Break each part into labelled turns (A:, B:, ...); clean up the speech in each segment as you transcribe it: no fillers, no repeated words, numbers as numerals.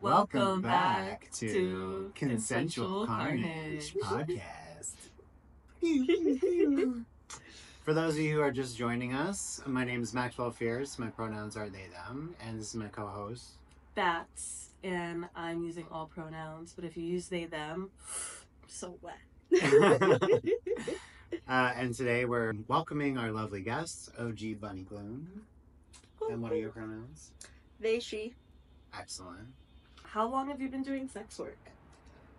A: Welcome back to Consensual Carnage podcast. For those of you who are just joining us, my name is Maxwell Fierce. My pronouns are they, them, and this is my co-host,
B: Bats, and I'm using all pronouns, but if you use they, them, so wet.
A: And today we're welcoming our lovely guest, OG BUNNY GLOOM. And what are your pronouns?
C: They, she.
A: Excellent.
B: How long have you been doing sex work?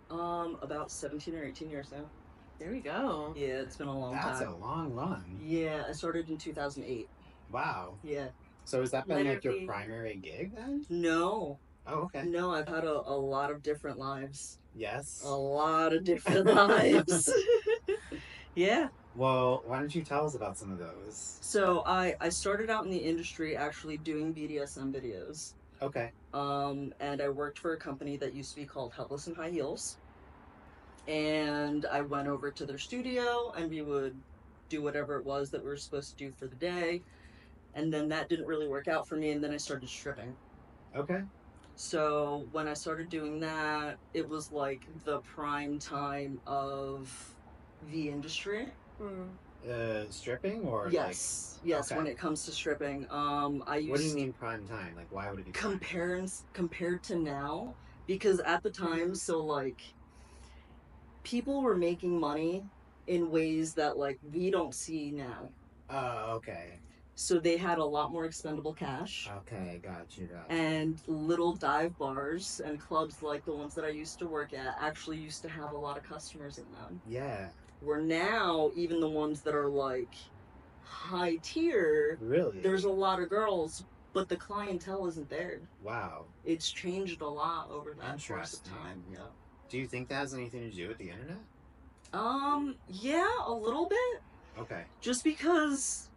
C: About 17 or 18 years now.
B: There we go.
C: Yeah, it's been a long time.
A: That's a long run.
C: Yeah, I started in 2008.
A: Wow.
C: Yeah.
A: So has that been like your primary gig then?
C: No.
A: Oh, okay.
C: No, I've had a lot of different lives.
A: Yes.
C: A lot of different lives. Yeah.
A: Well, why don't you tell us about some of those?
C: So I started out in the industry actually doing BDSM videos.
A: Okay.
C: And I worked for a company that used to be called Helpless in High Heels. And I went over to their studio and we would do whatever it was that we were supposed to do for the day. And then that didn't really work out for me, and then I started stripping.
A: Okay. So
C: when I started doing that, it was like the prime time of the industry.
A: Stripping or
C: yes,
A: like,
C: yes.
A: okay.
C: When it comes to stripping, I used.
A: What do you mean prime time? Like, why would it be
C: compared to now? Because at the time, so like, people were making money in ways that like we don't see now.
A: Oh, okay.
C: So they had a lot more expendable cash.
A: Okay, got you.
C: And little dive bars and clubs like the ones that I used to work at actually used to have a lot of customers in them.
A: Yeah.
C: Where now, even the ones that are like high tier,
A: really,
C: there's a lot of girls, but the clientele isn't there.
A: Wow.
C: It's changed a lot over that course of
A: Interesting.
C: time. Yeah.
A: Do you think that has anything to do with the internet?
C: Yeah, a little bit.
A: Okay.
C: Just because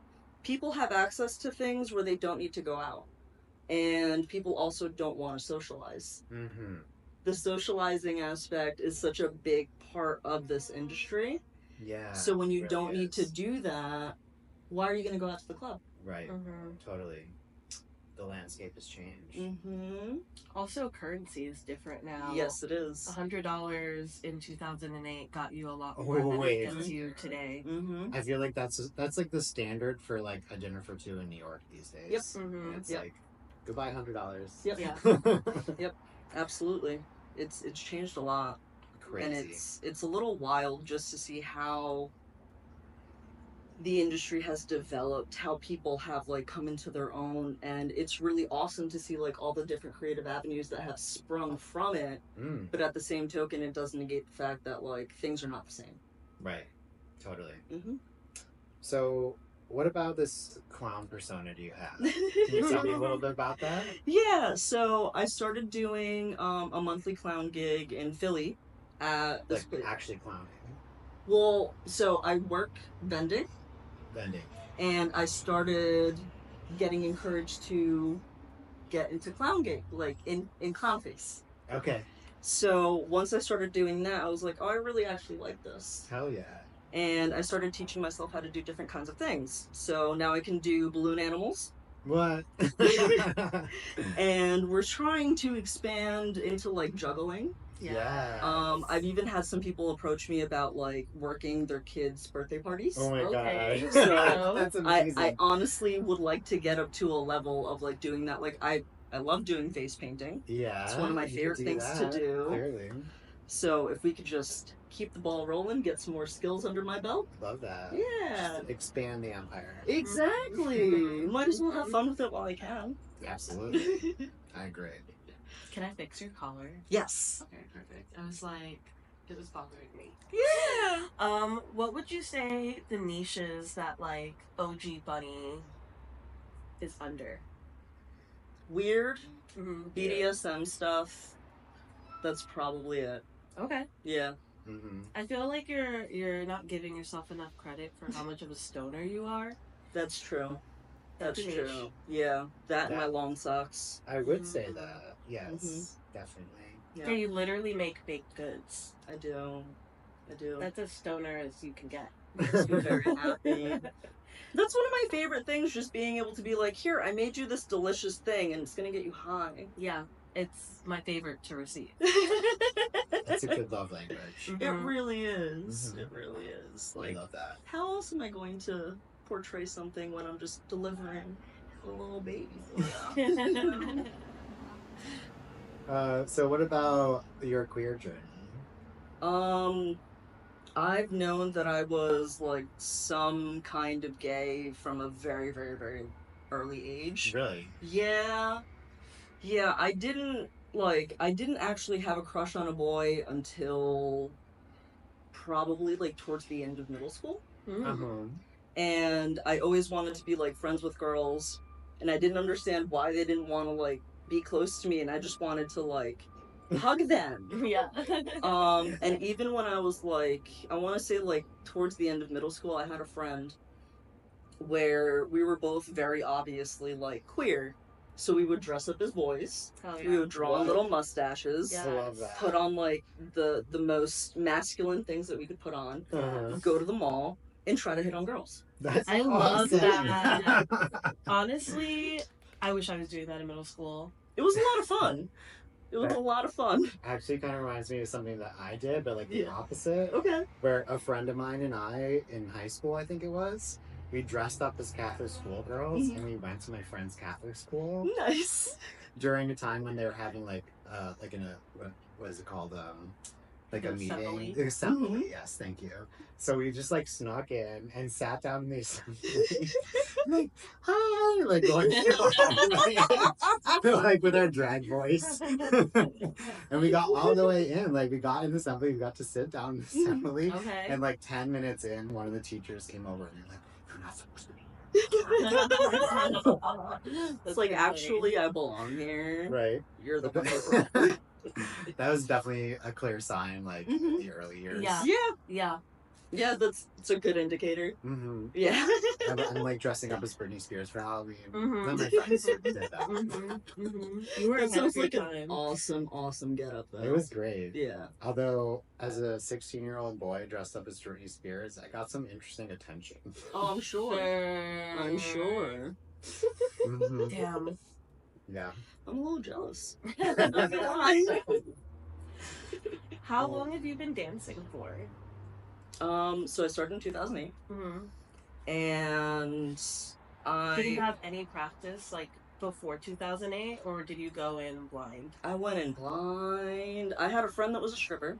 C: people have access to things where they don't need to go out. And people also don't want to socialize.
A: Mm-hmm.
C: The socializing aspect is such a big part of this industry.
A: Yeah.
C: So when you don't need to do that, why are you going to go out to the club?
A: Right. Totally. The landscape has changed.
B: Also, currency is different now.
C: Yes, it is.
B: $100 in 2008 got you a lot more than it gets you today.
A: I feel like that's like the standard for like a dinner for two in New York these days.
C: Yep.
A: It's like, goodbye $100.
C: Yep.
B: Yeah.
C: Yep. Absolutely. It's changed a lot.
A: Crazy.
C: And it's a little wild just to see how the industry has developed, how people have like come into their own, and it's really awesome to see like all the different creative avenues that have sprung from it. But at the same token, it does negate the fact that like things are not the same.
A: Right. Totally. So what about this clown persona do you have? Can you tell me a little bit about that?
C: Yeah, so I started doing a monthly clown gig in Philly at this
A: like actually clowning.
C: Well, so I work vending. And I started getting encouraged to get into clown gig, like in clown face.
A: Okay.
C: So once I started doing that, I was like, oh, I really actually like this.
A: Hell yeah.
C: And I started teaching myself how to do different kinds of things. So now I can do balloon animals.
A: What?
C: And we're trying to expand into like juggling.
A: Yeah.
C: I've even had some people approach me about like working their kids' birthday parties.
A: Oh my god.
C: So
A: that's amazing.
C: I honestly would like to get up to a level of like doing that. Like I love doing face painting.
A: Yeah.
C: It's one of my favorite things to do.
A: Clearly.
C: So if we could just keep the ball rolling, get some more skills under my belt.
A: Love that.
C: Yeah.
A: Just expand the empire.
C: Exactly. Might as well have fun with it while I can.
A: Absolutely. I agree.
B: Can I fix your collar?
C: Yes.
B: Okay, perfect. I was like, it was bothering me.
C: Yeah.
B: What would you say the niches that like OG BUNNY is under?
C: Weird. BDSM stuff. That's probably it.
B: Okay.
C: Yeah.
B: I feel like you're not giving yourself enough credit for how much of a stoner you are.
C: That's true. That's
B: Niche.
C: true. Yeah. That and my long socks.
A: I would say that. Yes. Definitely.
B: Yeah, you literally make baked goods.
C: I do.
B: That's as stoner as you can get.
C: Makes me very happy. That's one of my favorite things, just being able to be like, here, I made you this delicious thing and it's gonna get you high.
B: Yeah, it's my favorite to receive.
A: That's a good love language.
C: It really is.
A: Mhm.
C: It really is.
A: I
C: Like,
A: love that.
C: how else am I going to portray something when I'm just delivering a little baby for you?
A: So what about your queer journey?
C: I've known that I was like some kind of gay from a very, very, very early age.
A: Really?
C: Yeah. I didn't actually have a crush on a boy until probably like towards the end of middle school.
A: Uh-huh.
C: And I always wanted to be like friends with girls, and I didn't understand why they didn't want to like be close to me, and I just wanted to like hug them.
B: Yeah.
C: And even when I was like, I want to say like towards the end of middle school, I had a friend where we were both very obviously like queer. So we would dress up as boys.
B: Oh, yeah.
C: We would draw
A: What?
C: little mustaches.
B: Yeah.
A: I love that.
C: Put on like the most masculine things that we could put on.
A: Uh-huh.
C: Go to the mall and try to hit on girls.
A: That's
B: I love
A: awesome.
B: that. Honestly, I wish I was doing that in middle school.
C: It was a lot of fun. It was a lot of fun.
A: Actually kind of reminds me of something that I did, but like the
C: Yeah.
A: opposite.
C: Okay.
A: Where a friend of mine and I, in high school, I think it was, we dressed up as Catholic schoolgirls and we went to my friend's Catholic school
C: Nice.
A: during a time when they were having like in a, what is it called? Like a
B: Assembly.
A: meeting. Assembly, yes, thank you. So we just like snuck in and sat down in the assembly. Like, hi, like going like with our drag voice. And we got all the way in. Like we got in the assembly, we got to sit down in the assembly.
B: Okay.
A: And like 10 minutes in, one of the teachers came over and they're like, you're not supposed to be.
C: It's like, actually, I belong here.
A: Right.
C: You're the one.
A: That was definitely a clear sign, like in the early years.
B: Yeah.
C: Yeah. It's a good indicator.
A: Mm-hmm.
C: Yeah.
A: I'm like dressing up as Britney Spears for Halloween.
B: Mhm.
A: None of my friends did that.
B: You were
C: That sounds
B: having a
C: like
B: good
C: an
B: time.
C: awesome get up though.
A: It was great.
C: Yeah.
A: Although, as a 16-year-old boy dressed up as Britney Spears, I got some interesting attention.
C: Oh, I'm sure. I'm sure.
A: Mhm.
B: Damn.
A: Yeah.
C: I'm a little jealous.
B: How long have you been dancing for?
C: So I started in 2008,
B: Mm-hmm.
C: and
B: Did you have any practice like before 2008, or did you go in blind?
C: I went in blind. I had a friend that was a stripper,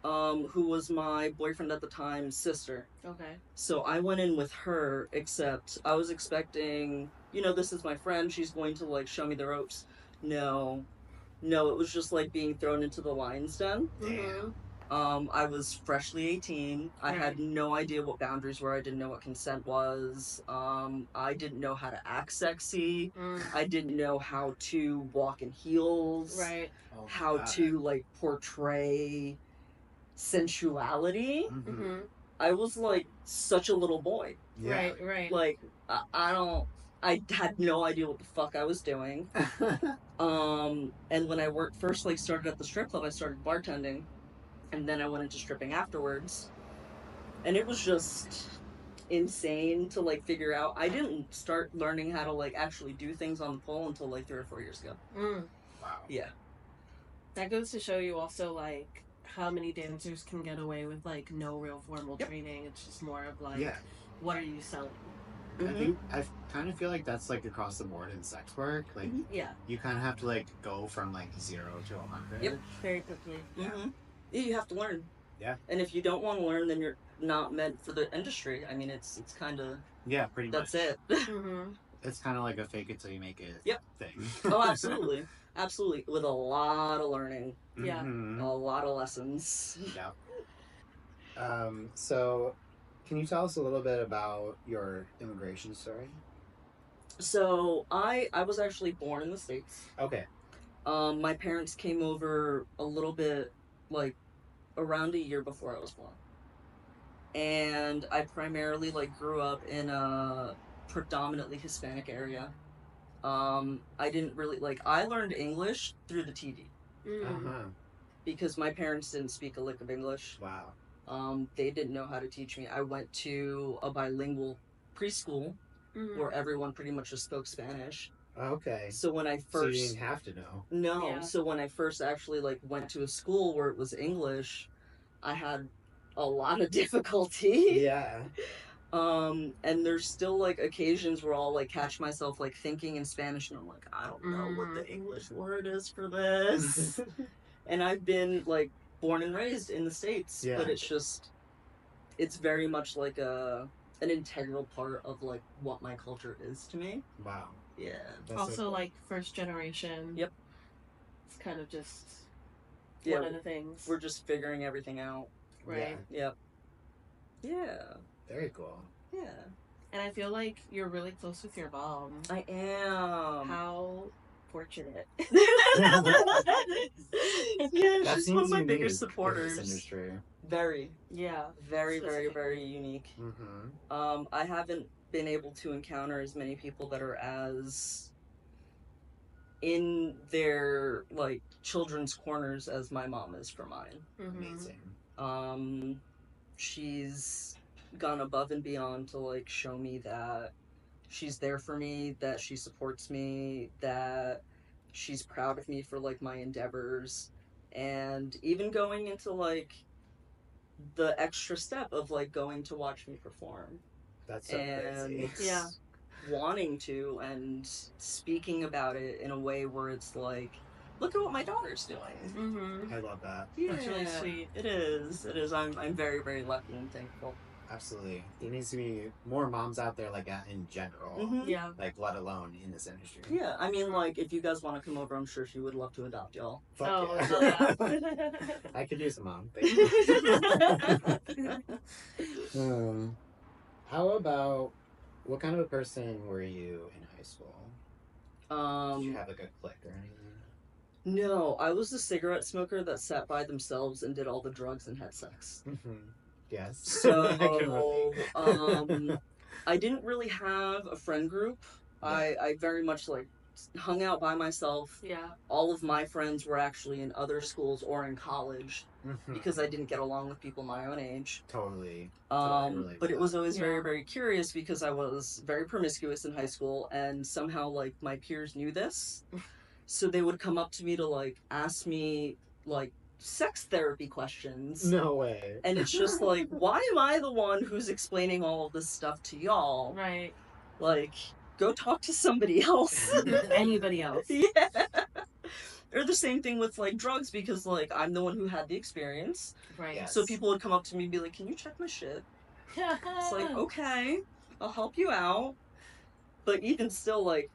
C: who was my boyfriend at the time's sister.
B: Okay.
C: So I went in with her, except I was expecting, this is my friend, she's going to like show me the ropes. No, it was just like being thrown into the lion's den.
B: Mm-hmm.
C: I was freshly 18. I had no idea what boundaries were. I didn't know what consent was. I didn't know how to act sexy. I didn't know how to walk in heels.
B: Right.
C: How to like portray sensuality.
B: Mm-hmm.
C: I was like such a little boy.
A: Yeah.
B: Right.
C: Like I had no idea what the fuck I was doing. And when I first like started at the strip club, I started bartending. And then I went into stripping afterwards. And it was just insane to like figure out. I didn't start learning how to like actually do things on the pole until like 3 or 4 years ago.
A: Wow.
C: Yeah.
B: That goes to show you also like how many dancers can get away with like no real formal training. It's just more of like, what are you selling?
A: I kind of feel like that's like across the board in sex work. Like, you kind of have to like go from like 0 to 100.
C: Yep.
B: Very quickly.
C: Yeah, you have to learn.
A: Yeah.
C: And if you don't want to learn, then you're not meant for the industry. I mean, it's kind of...
A: Yeah, pretty much.
C: That's it.
B: Mm-hmm.
A: It's kind of like a fake it till you make it thing.
C: Oh, absolutely. Absolutely. With a lot of learning.
B: Yeah.
A: Mm-hmm.
C: A lot of lessons.
A: Yeah. So, can you tell us a little bit about your immigration story?
C: So, I was actually born in the States.
A: Okay.
C: My parents came over a little bit, like, around a year before I was born. And I primarily, like, grew up in a predominantly Hispanic area. I didn't really, like, I learned English through the TV. Because my parents didn't speak a lick of English.
A: Wow.
C: They didn't know how to teach me. I went to a bilingual preschool where everyone pretty much just spoke Spanish.
A: Okay.
C: So when I
A: So
C: first...
A: you didn't have to know.
C: No.
B: Yeah.
C: So when I first actually, like, went to a school where it was English, I had a lot of difficulty.
A: Yeah.
C: And there's still, like, occasions where I'll, like, catch myself, like, thinking in Spanish, and I'm like, I don't know what the English word is for this. And I've been, like, born and raised in the States, but it's just, it's very much like an integral part of, like, what my culture is to me.
A: Wow.
C: Yeah.
B: That's also, so cool. Like, first generation.
C: Yep.
B: It's kind of just one of the things.
C: We're just figuring everything out.
B: Right.
C: Yeah. Yep. Yeah.
A: Very cool.
C: Yeah.
B: And I feel like you're really close with your mom.
C: I am.
B: How fortunate.
C: Yeah, she's one of my biggest supporters.
A: In this industry.
C: Very.
B: Yeah.
C: Very, very, very unique. I haven't been able to encounter as many people that are as in their, like, children's corners as my mom is for mine.
A: Amazing.
C: She's gone above and beyond to, like, show me that she's there for me, that she supports me, that she's proud of me for, like, my endeavors, and even going into, like, the extra step of, like, going to watch me perform.
A: That's so crazy.
B: Yeah.
C: Wanting to, and speaking about it in a way where it's like, look at what my daughter's doing.
A: I love that.
C: Yeah.
B: That's really sweet.
C: It is. It is. I'm very, very lucky and thankful.
A: Absolutely. There needs to be more moms out there like that in general.
B: Yeah.
A: Like, let alone in this industry.
C: Yeah. I mean, like, if you guys want to come over, I'm sure she would love to adopt y'all.
A: Fuck
B: yeah.
A: I could use a mom. How about, what kind of a person were you in high school? Did you have like a clique or anything?
C: No, I was the cigarette smoker that sat by themselves and did all the drugs and had sex.
A: Yes.
C: So, I didn't really have a friend group. I very much, like, hung out by myself.
B: Yeah.
C: All of my friends were actually in other schools or in college because I didn't get along with people my own age.
A: Totally.
C: But it was always very, very curious because I was very promiscuous in high school, and somehow, like, my peers knew this. So they would come up to me to, like, ask me, like, sex therapy questions.
A: No way.
C: And it's just like, why am I the one who's explaining all of this stuff to y'all?
B: Right.
C: Like, go talk to somebody else.
B: Anybody else.
C: Yeah. Or the same thing with, like, drugs, because, like, I'm the one who had the experience.
B: Right.
A: Yes.
C: So people would come up to me and be like, can you check my shit? It's like, okay, I'll help you out. But even still, like,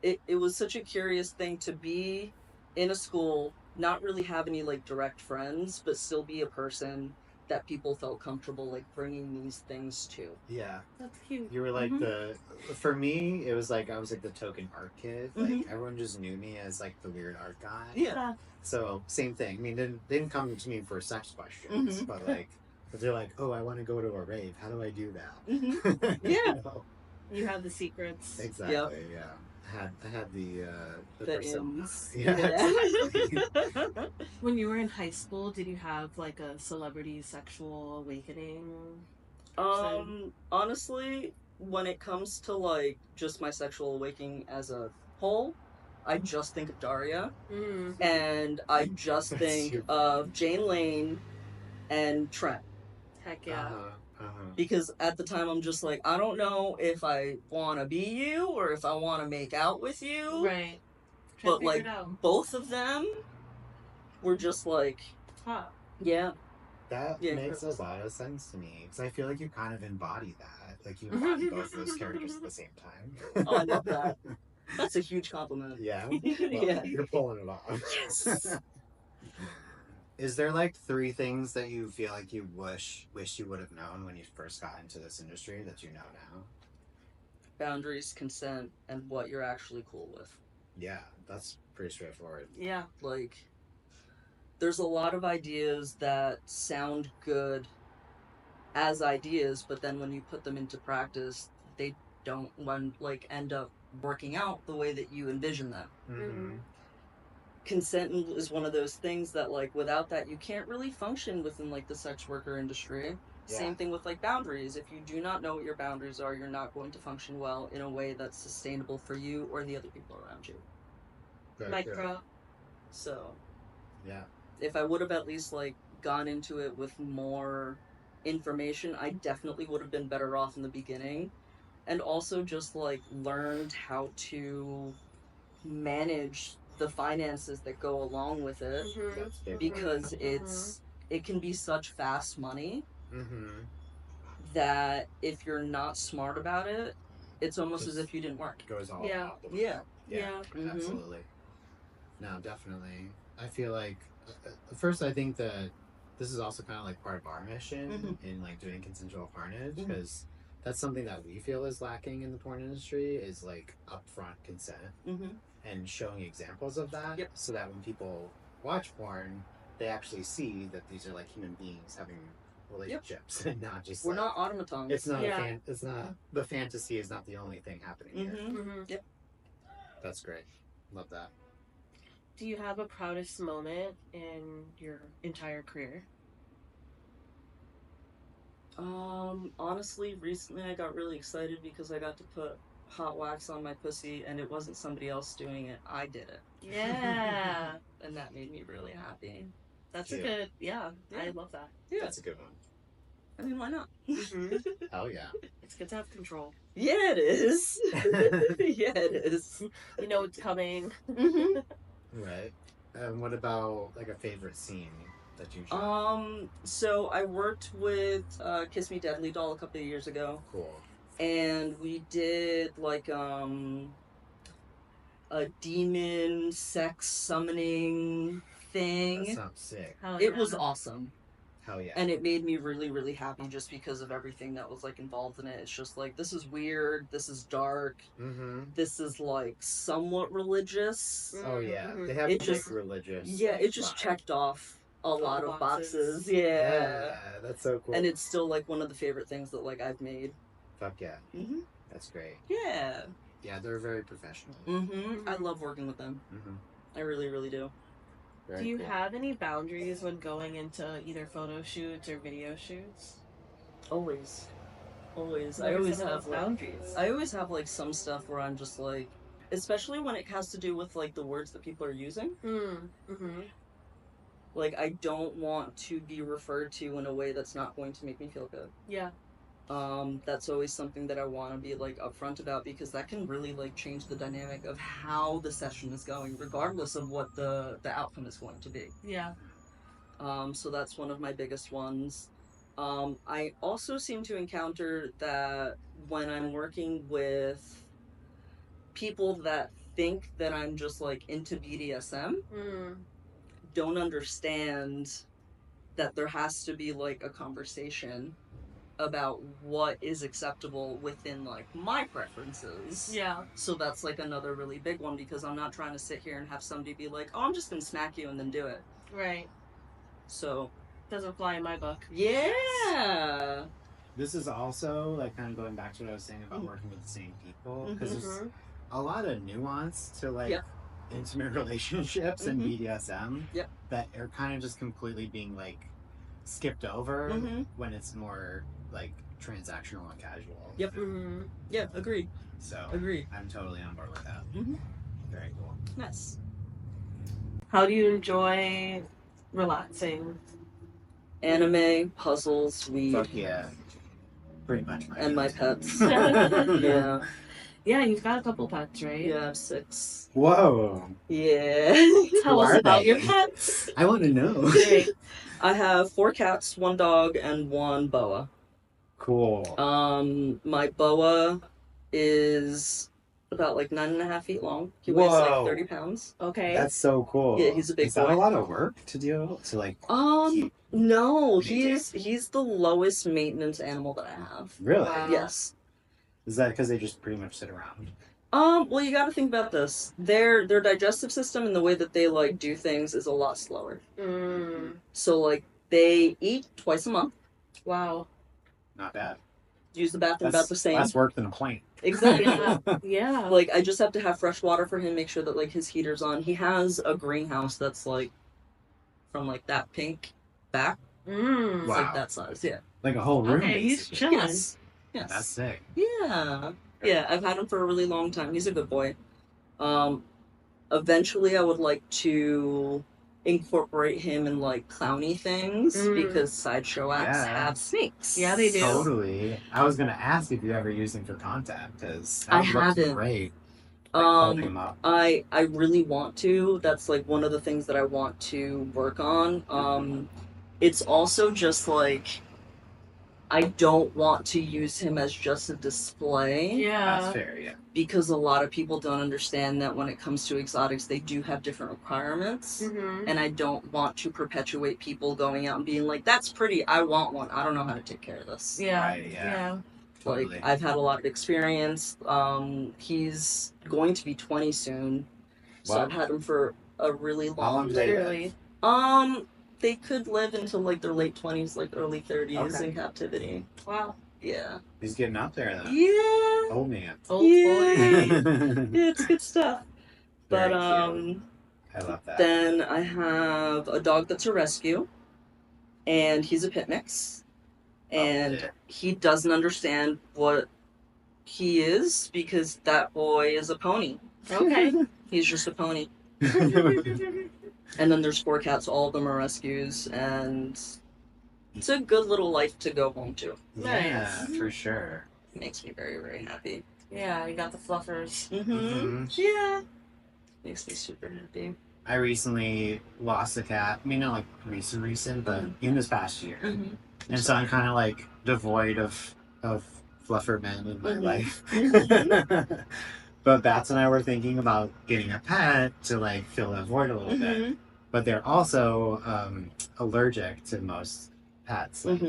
C: it was such a curious thing to be in a school, not really have any, like, direct friends, but still be a person that people felt comfortable, like, bringing these things to.
A: Yeah.
B: That's cute.
A: You were like for me, it was like, I was like the token art kid. Like, everyone just knew me as like the weird art guy.
C: Yeah.
A: So, same thing. I mean, they didn't come to me for sex questions, but like, if they're like, oh, I want to go to a rave. How do I do that?
C: Yeah.
B: You have the secrets.
A: Exactly, yeah. I had the persona.
C: Yeah.
A: Exactly.
B: When you were in high school, did you have like a celebrity sexual awakening?
C: Honestly, when it comes to, like, just my sexual awakening as a whole, I just think of Daria, and I just think of Jane Lane and Trent.
B: Heck yeah.
C: Because at the time I'm just like, I don't know if I want to be you or if I want to make out with you.
B: Right.
C: But, like, both of them were just like, yeah.
A: That makes a lot of sense to me. Because I feel like you kind of embody that. Like, you embody both those characters at the same time.
C: Oh, I love that. That's a huge compliment.
A: Yeah? Well, you're pulling it off.
C: Yes.
A: Is there, like, 3 things that you feel like you wish you would have known when you first got into this industry that you know now?
C: Boundaries, consent, and what you're actually cool with.
A: Yeah, that's pretty straightforward.
B: Yeah.
C: Like, there's a lot of ideas that sound good as ideas, but then when you put them into practice, they don't, end up working out the way that you envision them. Consent is one of those things that, like, without that, you can't really function within, like, the sex worker industry. Same thing with like boundaries. If you do not know what your boundaries are, you're not going to function well in a way that's sustainable for you or the other people around you.
B: Micro.
C: So,
A: yeah.
C: If I would have at least like gone into it with more information, I definitely would have been better off in the beginning. And also just like learned how to manage the finances that go along with it, because it can be such fast money that if you're not smart about it, it's almost as if you didn't work.
A: Goes all out the
C: window.
A: Yeah. Absolutely. No, definitely. I feel like first I think that this is also kind of like part of our mission in like doing Consensual Carnage, because that's something that we feel is lacking in the porn industry, is like upfront consent and showing examples of that, so that when people watch porn, they actually see that these are like human beings having relationships and not just
C: we're not automatons.
A: It's not it's not the fantasy is not the only thing happening here.
C: Yep.
A: That's great. Love that.
B: Do you have a proudest moment in your entire career?
C: Honestly, recently I got really excited because I got to put hot wax on my pussy, and it wasn't somebody else doing it. I did it.
B: Yeah.
C: And that made me really happy.
B: That's a good, I love that.
A: Yeah, that's a good one.
C: I mean, why not?
A: Hell yeah.
B: It's good to have control.
C: Yeah, it is. Yeah, it is.
B: You know it's coming.
A: Right. And what about like a favorite scene that you shot?
C: So I worked with Kiss Me Deadly doll a couple of years ago.
A: Cool.
C: And we did like a demon sex summoning thing.
A: That sounds sick.
C: It was awesome.
A: Hell yeah.
C: And it made me really, really happy just because of everything that was like involved in it. It's just like, this is weird, this is dark, this is like somewhat religious.
A: Oh yeah, they have just religious.
C: Yeah, it just checked off a lot of boxes. Yeah,
A: that's so cool.
C: And it's still like one of the favorite things that like I've made.
A: Fuck yeah. That's great.
C: Yeah.
A: Yeah, they're very professional.
C: I love working with them. I really, really do.
B: Do you have any boundaries when going into either photo shoots or video shoots?
C: Always. I
B: always have boundaries.
C: I always have like some stuff where I'm just like, especially when it has to do with like the words that people are using. Like, I don't want to be referred to in a way that's not going to make me feel good.
B: Yeah.
C: That's always something that I want to be like upfront about, because that can really like change the dynamic of how the session is going, regardless of what the outcome is going to be.
B: Yeah.
C: So that's one of my biggest ones. I also seem to encounter that when I'm working with people that think that I'm just like into BDSM, don't understand that there has to be like a conversation about what is acceptable within like my preferences.
B: Yeah.
C: So that's like another really big one, because I'm not trying to sit here and have somebody be like, oh, I'm just gonna smack you and then do it.
B: Right.
C: So
B: doesn't fly in my book.
C: Yeah.
A: This is also like kind of going back to what I was saying about working with the same people, because there's a lot of nuance to like intimate relationships and BDSM that are kind of just completely being like skipped over when it's more like transactional and casual.
C: Yeah, agreed.
A: So
C: agreed.
A: I'm totally on board with that. Very cool.
C: Nice.
B: How do you enjoy relaxing?
C: Anime, puzzles, weed.
A: Fuck yeah. Pretty much
C: my pets. Yeah.
B: Yeah, you've got a couple pets, right?
C: Yeah, I have 6.
A: Whoa.
C: Yeah.
B: Tell us about your pets.
A: I want to know.
C: I have 4 cats, 1 dog, and 1 boa.
A: Cool.
C: My boa is about like 9.5 feet long. He weighs like 30 pounds.
B: Okay.
A: That's so cool.
C: Yeah, he's a big boy.
A: Is that a lot of work to do? To like
C: no, he's the lowest maintenance animal that I have.
A: Really?
B: Wow.
C: Yes.
A: Is that because they just pretty much sit around?
C: Well, you got to think about this. Their digestive system and the way that they like do things is a lot slower. So like they eat twice a month.
B: Wow.
A: Not bad.
C: Use the bathroom about the same.
A: Less work than a plane.
C: Exactly.
B: Yeah.
C: Like I just have to have fresh water for him, make sure that like his heater's on. He has a greenhouse that's like from like that pink back.
A: Wow.
C: Like that size, yeah.
A: Like a whole room.
B: Okay, he's
A: basically.
B: chilling.
C: Yes. Yes.
A: That's sick.
C: Yeah. Yeah, I've had him for a really long time. He's a good boy. Eventually I would like to incorporate him in like clowny things because sideshow acts have snakes.
B: Yeah, they do.
A: Totally. I was gonna ask if you ever used him for content because
C: I
A: that looks
C: haven't.
A: great. Like, him up.
C: I really want to. That's like one of the things that I want to work on. It's also just like I don't want to use him as just a display.
B: Yeah.
A: That's fair, yeah.
C: Because a lot of people don't understand that when it comes to exotics, they do have different requirements. And I don't want to perpetuate people going out and being like, that's pretty, I want one. I don't know how to take care of this.
B: Yeah.
A: Right, yeah. Totally.
C: Like, I've had a lot of experience. He's going to be 20 soon. So I've had him for a really long time. They could live until like their late 20s, like early 30s in captivity.
B: Wow.
C: Yeah.
A: He's getting up there then.
C: Yeah.
A: Old man.
B: Old boy.
C: Yeah, it's good stuff.
A: Very
C: But
A: cute. I love that.
C: then I have a dog that's a rescue, and he's a pit mix, and he doesn't understand what he is because that boy is a pony.
B: Okay.
C: He's just a pony. And then there's 4 cats, all of them are rescues, and it's a good little life to go home to.
A: Yeah, for sure.
C: It makes me very, very happy.
B: Yeah, you got the fluffers.
C: Yeah. Makes me super happy.
A: I recently lost a cat. I mean, not like recent, but in this past year. And so I'm kind of like devoid of fluffer men in my life. But Bats and I were thinking about getting a pet to like fill that void a little bit. But they're also allergic to most pets, like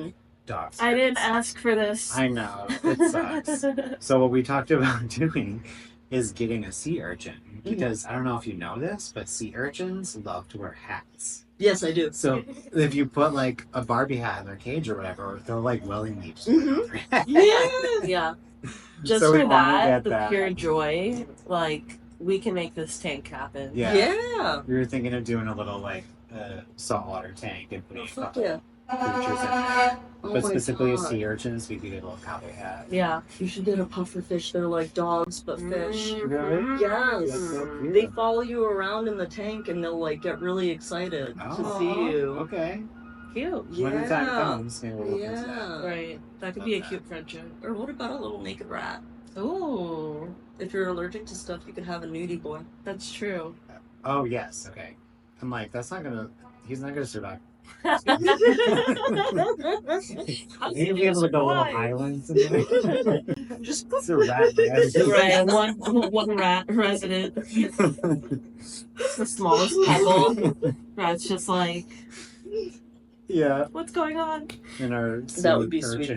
A: dogs.
B: I didn't ask for this.
A: I know, it sucks. So what we talked about doing is getting a sea urchin. Because I don't know if you know this, but sea urchins love to wear hats.
C: Yes, I do.
A: So if you put like a Barbie hat in their cage or whatever, they'll like willingly just put it over your head.
B: Yeah. Just
A: So we
B: for
A: wanna
B: that, the
A: get
B: pure joy, like, we can make this tank happen.
C: Yeah.
A: We were thinking of doing a little like saltwater tank and putting a couple
C: Yeah.
A: creatures in there.
C: Oh
A: But
C: my
A: specifically
C: God.
A: sea urchins, we could get a little cowboy hat.
B: Yeah.
C: You should get a puffer fish. They're like dogs, but fish.
A: Really?
C: Yes.
A: That's so cute.
C: They follow you around in the tank and they'll like get really excited to see you.
A: Okay.
B: Cute.
C: Yeah.
A: When the time comes, maybe we'll look into that.
C: Yeah.
B: Right. That could be a cute friendship.
C: Or what about a little naked rat?
B: Ooh.
C: If you're allergic to stuff, you could have a nudie boy.
B: That's true.
A: Oh yes, okay. I'm like, he's not gonna survive. Maybe we have like a little island.
C: Just
A: It's a rat.
B: Right, one rat resident. The smallest pebble. Rat's just like,
A: Yeah.
B: what's going on?
A: In our
C: That would be sweet.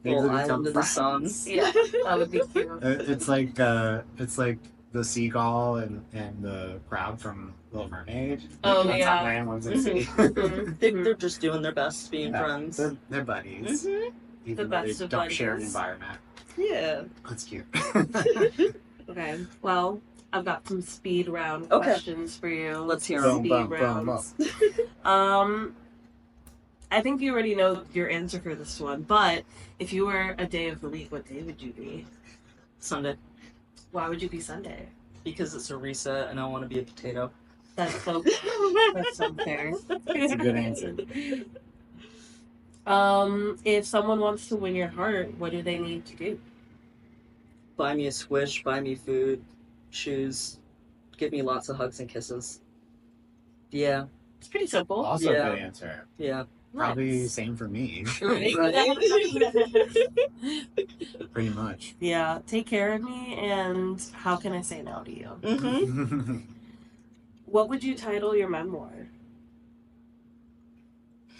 C: Little island of the sun.
B: Yeah, that would be cute.
A: It's like the seagull and the crab from Little Mermaid.
B: Oh,
A: One's
B: yeah.
A: on land, one's in sea.
C: They're just doing their best being
A: Yeah,
C: friends.
A: They're buddies. Even
B: The
A: though
B: best
A: they
B: of
A: don't share an
B: buddies.
A: environment.
C: Yeah.
A: That's cute.
B: Okay, well, I've got some speed round
C: Okay.
B: questions for you.
C: Let's hear
A: Boom,
C: them.
B: Speed
A: boom, boom,
B: rounds. I think you already know your answer for this one, but if you were a day of the week, what day would you be?
C: Sunday.
B: Why would you be Sunday?
C: Because it's a reset and I want to be a potato.
B: That's so that's so fair.
A: That's a good answer.
B: If someone wants to win your heart, what do they need to do?
C: Buy me a squish, buy me food, shoes, give me lots of hugs and kisses. Yeah.
B: It's pretty simple.
A: Also
C: Yeah.
A: a good answer.
C: Yeah.
A: Probably
B: Nice.
A: same for me.
B: Right?
A: Pretty much.
B: Yeah, take care of me, and how can I say no to you?
C: Mm-hmm.
B: What would you title your memoir?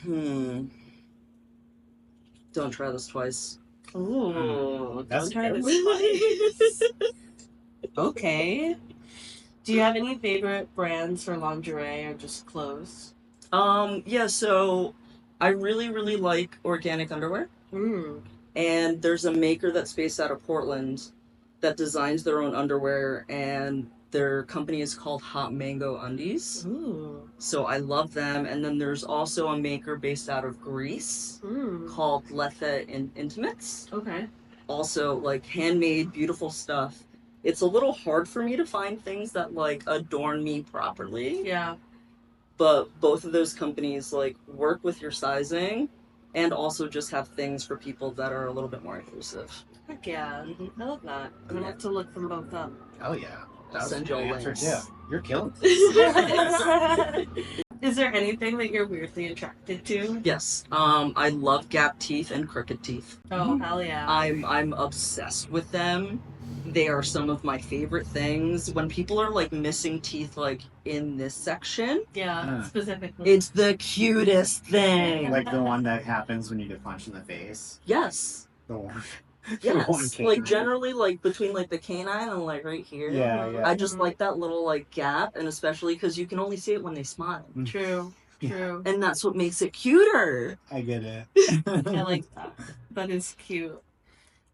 C: Don't try this twice.
B: Ooh,
A: That's
B: don't try
A: good.
B: this twice. Okay. Do you have any favorite brands for lingerie or just clothes?
C: Yeah, so I really, really like organic underwear. And there's a maker that's based out of Portland that designs their own underwear, and Their company is called Hot Mango Undies.
B: Ooh.
C: So I love them. And then there's also a maker based out of Greece called Lethe Intimates.
B: Okay.
C: Also, like, handmade, beautiful stuff. It's a little hard for me to find things that, like, adorn me properly.
B: Yeah.
C: But both of those companies, like, work with your sizing and also just have things for people that are a little bit more inclusive.
B: Heck yeah. I love that. I'm gonna have to look them both up.
A: Oh yeah.
C: I'll send you a link.
A: Yeah, you're killing this.
B: Is there anything that you're weirdly attracted to?
C: Yes. I love gap teeth and crooked teeth.
B: Oh, hell yeah.
C: I'm obsessed with them. They are some of my favorite things. When people are like missing teeth like in this section,
B: yeah, specifically.
C: it's the cutest thing.
A: Like the one that happens when you get punched in the face.
C: Yes.
A: The one.
C: Yes. Like generally like between like the canine and like right here.
A: Yeah.
C: I just like that little like gap, and especially because you can only see it when they smile.
B: True.
C: And that's what makes it cuter.
A: I get it.
B: I like that. That is cute.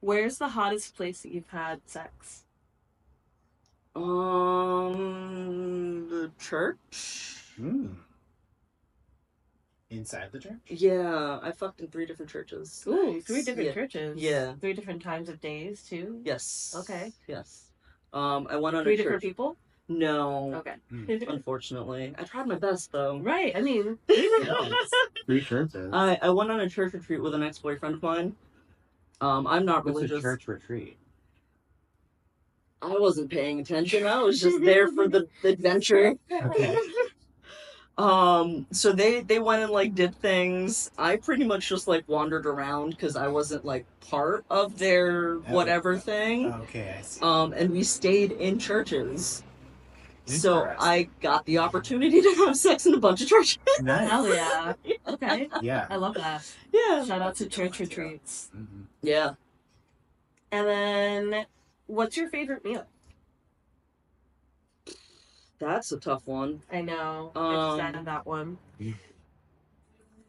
B: Where's the hottest place that you've had sex?
C: The church.
A: Inside the church?
C: Yeah, I fucked in 3 different churches.
B: Ooh, 3 different churches.
C: Yeah.
B: 3 different times of days too.
C: Yes.
B: Okay.
C: Yes. I went on
B: 3
C: a
B: different
C: church.
B: people.
C: No.
B: Okay.
C: Unfortunately, I tried my best though.
B: Right. I mean,
A: 3 churches.
C: I went on a church retreat with an ex-boyfriend of mine. I'm not religious.
A: What's a church retreat?
C: I wasn't paying attention. I was just there for the adventure.
A: Okay.
C: So they went and like did things. I pretty much just like wandered around because I wasn't like part of their whatever thing.
A: Okay, I see.
C: And we stayed in churches. So I got the opportunity to have sex in a bunch of churches.
A: Nice.
B: hell yeah. Okay.
A: Yeah.
B: I love that.
C: Yeah.
B: Shout out to church retreats.
A: Mm-hmm.
C: Yeah.
B: And then, what's your favorite meal?
C: That's a tough one.
B: I know. I just added that one.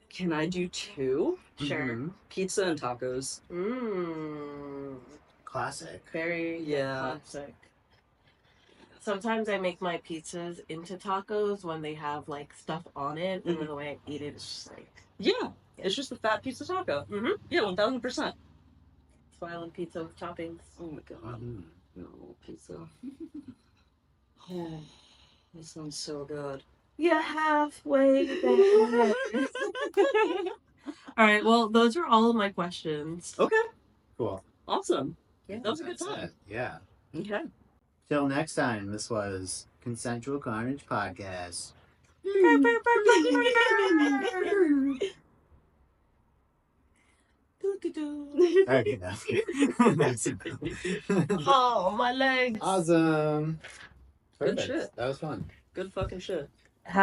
C: Can I do 2?
B: Sure.
A: Mm-hmm.
C: Pizza and tacos.
A: Classic.
B: Very classic. Sometimes I make my pizzas into tacos when they have like stuff on it, and then the way I eat it is just like
C: it's just a fat pizza taco. Yeah, 1000%.
B: That's why I love pizza with toppings.
C: Oh my god, no pizza. Oh, that sounds so good.
B: You're halfway there. All right. Well, those are all of my questions.
C: Okay.
A: Cool.
C: Awesome.
B: Yeah,
C: that was a good time.
A: Yeah.
C: Okay.
A: Till next time, this was Consensual Carnage Podcast. Okay, that's good. That's it.
B: Oh, my legs.
A: Awesome.
C: Good
A: Perfect.
C: shit.
A: That was fun.
C: Good fucking shit.